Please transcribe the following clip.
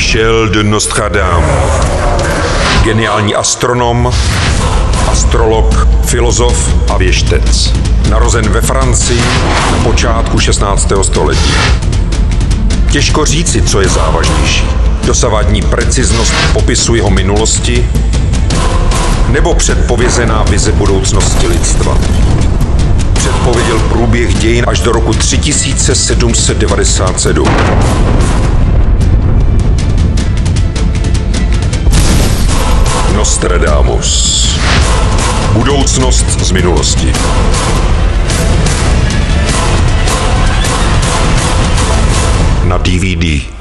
Michel de Nostradamus. Geniální astronom, astrolog, filozof a věštec. Narozen ve Francii na počátku 16. století. Těžko říci, co je závažnější. Dosavadní preciznost popisu jeho minulosti nebo předpovězená vize budoucnosti lidstva. Předpověděl průběh dějin až do roku 3797. Nostradamus. Budoucnost z minulosti. Na DVD.